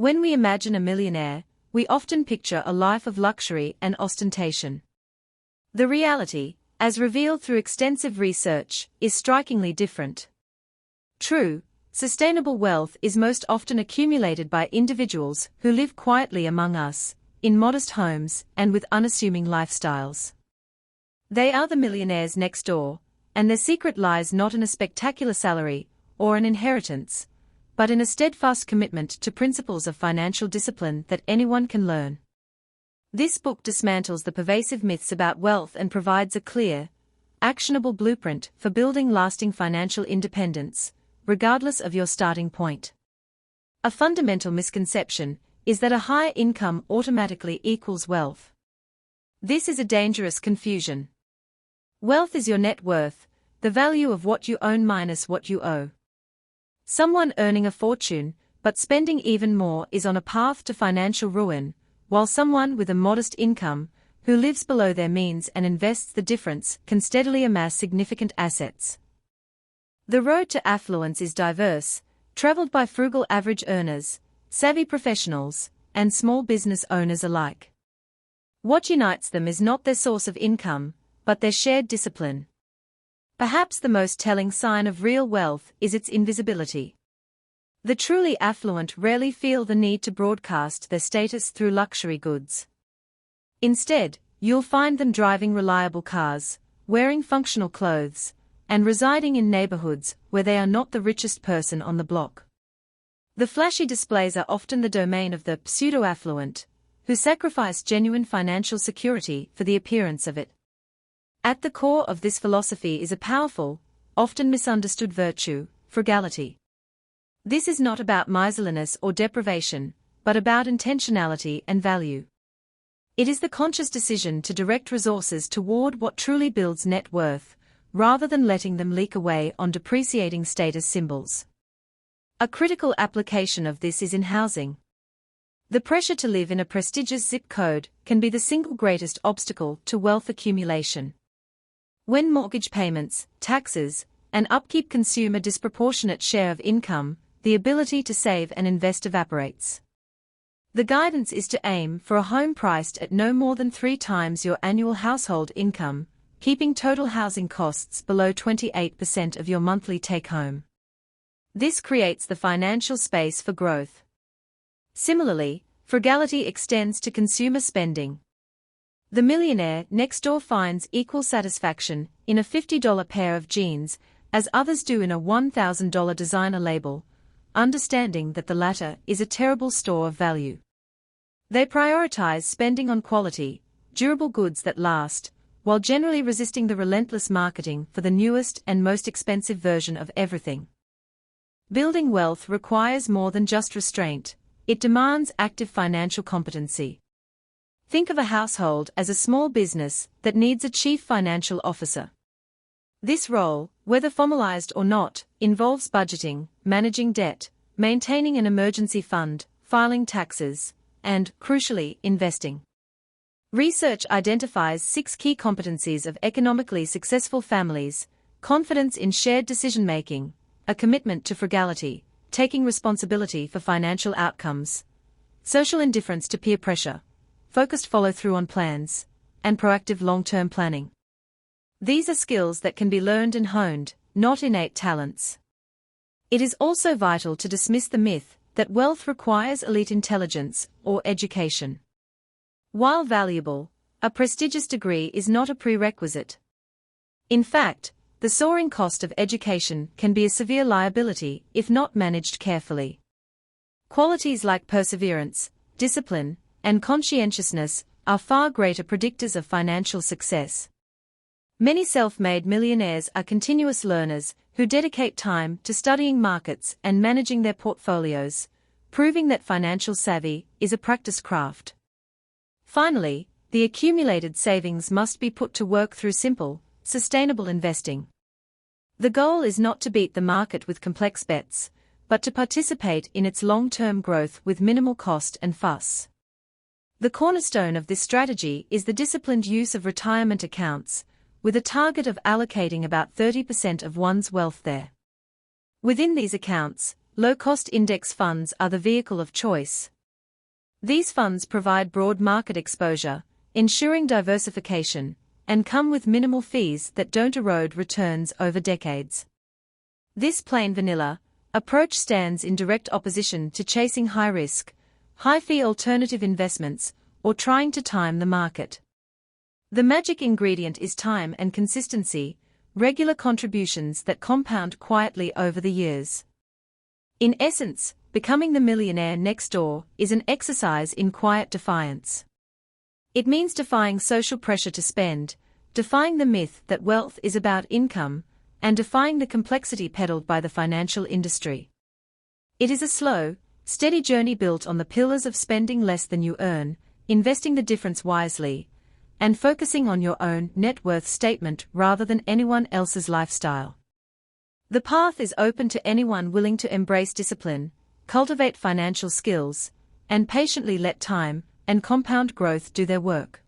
When we imagine a millionaire, we often picture a life of luxury and ostentation. The reality, as revealed through extensive research, is strikingly different. True, sustainable wealth is most often accumulated by individuals who live quietly among us, in modest homes and with unassuming lifestyles. They are the millionaires next door, and their secret lies not in a spectacular salary or an inheritance, but in a steadfast commitment to principles of financial discipline that anyone can learn. This book dismantles the pervasive myths about wealth and provides a clear, actionable blueprint for building lasting financial independence, regardless of your starting point. A fundamental misconception is that a higher income automatically equals wealth. This is a dangerous confusion. Wealth is your net worth, the value of what you own minus what you owe. Someone earning a fortune, but spending even more is on a path to financial ruin, while someone with a modest income, who lives below their means and invests the difference, can steadily amass significant assets. The road to affluence is diverse, traveled by frugal average earners, savvy professionals, and small business owners alike. What unites them is not their source of income, but their shared discipline. Perhaps the most telling sign of real wealth is its invisibility. The truly affluent rarely feel the need to broadcast their status through luxury goods. Instead, you'll find them driving reliable cars, wearing functional clothes, and residing in neighborhoods where they are not the richest person on the block. The flashy displays are often the domain of the pseudo-affluent, who sacrifice genuine financial security for the appearance of it. At the core of this philosophy is a powerful, often misunderstood virtue, frugality. This is not about miserliness or deprivation, but about intentionality and value. It is the conscious decision to direct resources toward what truly builds net worth, rather than letting them leak away on depreciating status symbols. A critical application of this is in housing. The pressure to live in a prestigious zip code can be the single greatest obstacle to wealth accumulation. When mortgage payments, taxes, and upkeep consume a disproportionate share of income, the ability to save and invest evaporates. The guidance is to aim for a home priced at no more than 3 times your annual household income, keeping total housing costs below 28% of your monthly take-home. This creates the financial space for growth. Similarly, frugality extends to consumer spending. The millionaire next door finds equal satisfaction in a $50 pair of jeans as others do in a $1,000 designer label, understanding that the latter is a terrible store of value. They prioritize spending on quality, durable goods that last, while generally resisting the relentless marketing for the newest and most expensive version of everything. Building wealth requires more than just restraint, it demands active financial competency. Think of a household as a small business that needs a chief financial officer. This role, whether formalized or not, involves budgeting, managing debt, maintaining an emergency fund, filing taxes, and, crucially, investing. Research identifies 6 key competencies of economically successful families: confidence in shared decision-making, a commitment to frugality, taking responsibility for financial outcomes, social indifference to peer pressure, focused follow-through on plans, and proactive long-term planning. These are skills that can be learned and honed, not innate talents. It is also vital to dismiss the myth that wealth requires elite intelligence or education. While valuable, a prestigious degree is not a prerequisite. In fact, the soaring cost of education can be a severe liability if not managed carefully. Qualities like perseverance, discipline, and conscientiousness are far greater predictors of financial success. Many self-made millionaires are continuous learners who dedicate time to studying markets and managing their portfolios, proving that financial savvy is a practiced craft. Finally, the accumulated savings must be put to work through simple, sustainable investing. The goal is not to beat the market with complex bets, but to participate in its long-term growth with minimal cost and fuss. The cornerstone of this strategy is the disciplined use of retirement accounts, with a target of allocating about 30% of one's wealth there. Within these accounts, low-cost index funds are the vehicle of choice. These funds provide broad market exposure, ensuring diversification, and come with minimal fees that don't erode returns over decades. This plain vanilla approach stands in direct opposition to chasing high-risk, high-fee alternative investments or trying to time the market. The magic ingredient is time and consistency, regular contributions that compound quietly over the years. In essence, becoming the millionaire next door is an exercise in quiet defiance. It means defying social pressure to spend, defying the myth that wealth is about income, and defying the complexity peddled by the financial industry. It is a slow, steady journey built on the pillars of spending less than you earn, investing the difference wisely, and focusing on your own net worth statement rather than anyone else's lifestyle. The path is open to anyone willing to embrace discipline, cultivate financial skills, and patiently let time and compound growth do their work.